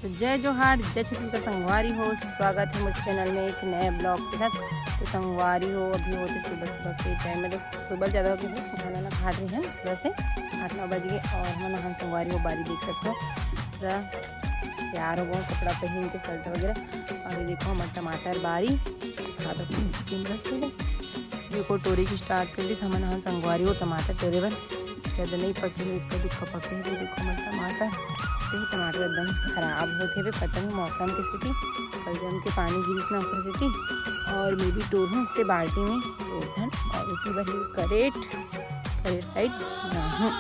तो जय जोहार, जय छत्तीसगढ़ संगवारी हो। स्वागत है मुझे चैनल में एक नए ब्लॉग के साथ। तो संगवारी हो अभी होते सुबह के टाइम में, तो सुबह ज़्यादा हो गया खाना ना खा रहे हैं थोड़ा से 8-9 बज गए। और हम संगवारी हो बारी देख सकते हो, पूरा तैयार हो गए कपड़ा पहन के शर्ट वगैरह। और ये देखो हमारे टमाटर बारी देखो टोरी की स्टार्ट कर दी सामान। हाँ संगवारी हो टमाटर टोरे बन ज़्यादा नहीं पके इतना दुख पके। देखो हमारे टमाटर एकदम ख़राब होते हुए पता नहीं मौसम की स्थिति। कल जम के पानी गिरीस ना ऊपर स्थिति। और मैं भी टोर हूँ इससे बाल्टी में टोर और उठी बही करेट साइड हूँ।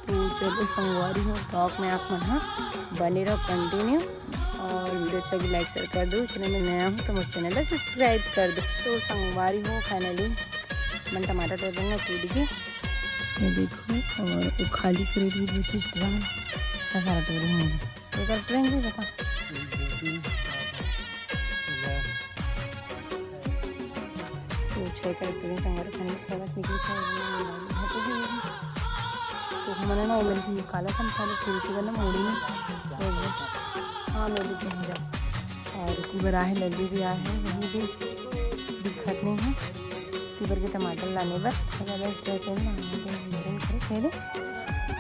तो चलो संगवारी हो ब्लॉग में आप मन बने रहो कंटिन्यू। और वीडियो अच्छा लगी लाइक शेयर कर दो। चैनल में नया हूँ तो मुझे चैनल को सब्सक्राइब कर दो। तो संगवारी हो फाइनली मन टमाटर टोर दूँगा टूट के ये देखो। और वो खाली करेगी दूसरी ड्राम सारा टोर होंगे एक ट्रेन जी बता। तो छः कर ट्रेन संगवारी खाने में थोड़ा निकली तो मैंने ना वो मेरे से निकाला था मसाले खिड़की वाला मोड़ी में। हाँ मैं भी पहुँच जाऊँ। और तीबर आए लड्डू भी आए हैं वहीं भी दिक्कत नहीं है। तीबर के टमाटर लाने पर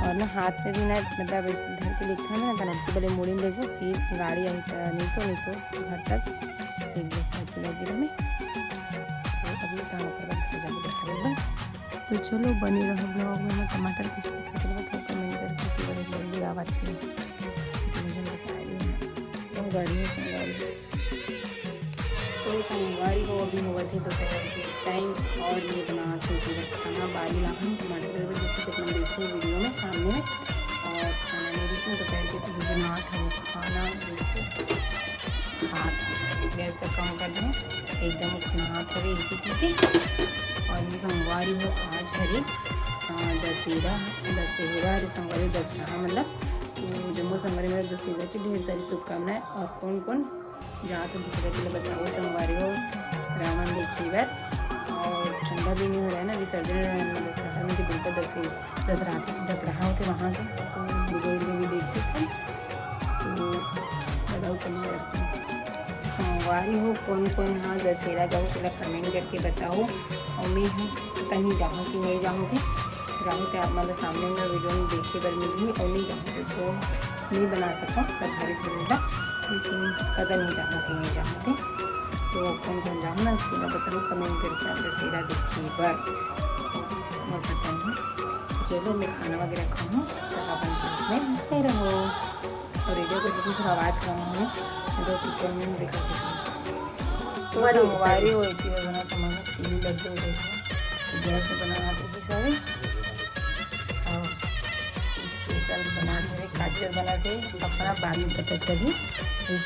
और ना हाथ से भी ना मतलब ऐसे धर के लिखा ना तो बड़े मोड़ी में देखो फिर गाड़ी आई नहीं तो घर तक एक दो लगी में। तो अभी काम कर जाके बैठा। तो चलो बनी रहो ब्लॉग में। मैं टमाटर की कमेंट करके बड़े जल्दी आवाज़ की गाड़ी तो संगवारी हो अभी हुआ थे दोपहर के टाइम। और ये बना के खाना बाली लाखन टमाटर जैसे कि अपना देखो वीडियो में सामने में। और खाना नहीं देखो दोपहर के तो बना था वो खाना देखो। हाथ गैस तक कम कर दें एकदम हाथ हरे इसी के। और ये संगवारी हो आज हरे दशहरा संगवारी दशहरा मतलब तो जम्मू संगवारी में दशहरा की ढेर सारी शुभकामनाएं। और कौन कौन जहाँ तो दशहरा के लिए बताओ संगवारी हो रावण देखी बार। और ठंडा भी नहीं हो रहा है ना विसर्जन दशहरा में बिल्कुल दशहरा होते वहाँ के तो वीडियो भी देखते सब। तो बताओ करने लगते हैं संगवारी हो कौन कौन यहाँ दशहरा जाओ थोड़ा कमेंट करके बताओ। और मैं कहीं जाऊँ कि नहीं जाऊँगी तो आप मतलब सामने में वीडियो में देखे बर मिली और नहीं जाऊँगी तो नहीं बना सकूँ निर्धारित मिलेगा। लेकिन पता नहीं जाऊँ कि नहीं जाऊँगी तो कौन कौन जाऊँ ना तो मैं बताऊँ कमेंट करके आप दशहरा देखिए पर मैं पता नहीं। चलो मैं खाना वगैरह खाऊँ तो अपन में रहो। और रेडियो को जितनी थोड़ा आवाज़ कम हो तो किचन में दिखा सकूँ। तो संगवारी होती है बना टमाटर पीली लड्डू देखो गैस से बना आते सारे और स्पेशल बनाते काजल बनाते अपना बाद में पता चली फिर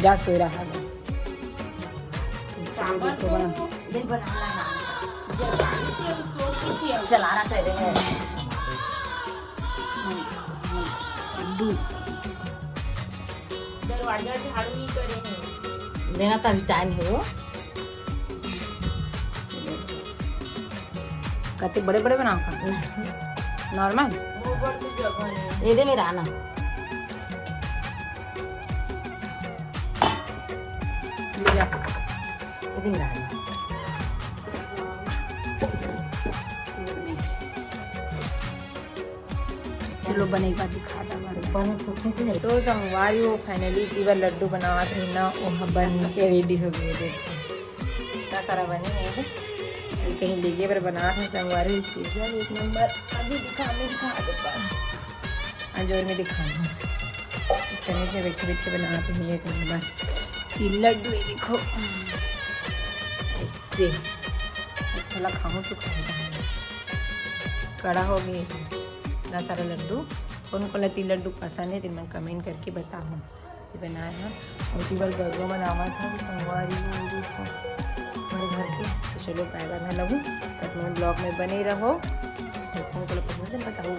जा सो रहा है चला रहा था दरवाजा झाड़ू नहीं करे देना तो टाइम है। कते बड़े बड़े बनाओ का नॉर्मल ये दे मेरा आना ले जा ये दे मेरा आना। चलो बनेगा दिखा बने तो संगवारी हो फाइनली तीवर लड्डू बनावा थे ना वहाँ बन के रेडी हो गए। देखो इतना सारा बने हैं कहीं लीजिए पर बना था संगवारी स्पेशल एक नंबर। अभी दिखा जोर में दिखाऊँ चने से बैठे बैठे बनाते हैं एक नंबर ये लड्डू। ये देखो इससे थोड़ा खाऊँ तो कड़ा हो गए इतना सारा लड्डू। कौन कौन ती लड्डू पसंद है तो मैं कमेंट करके बताऊँ ये बनाया है। और तीबर गरबा बनावा था संगवारी देखो हमारे घर के। तो चलो पैदा ना लगूँ तब मैं ब्लॉग में बने रहो। कौन कौन पसंद है बताओ।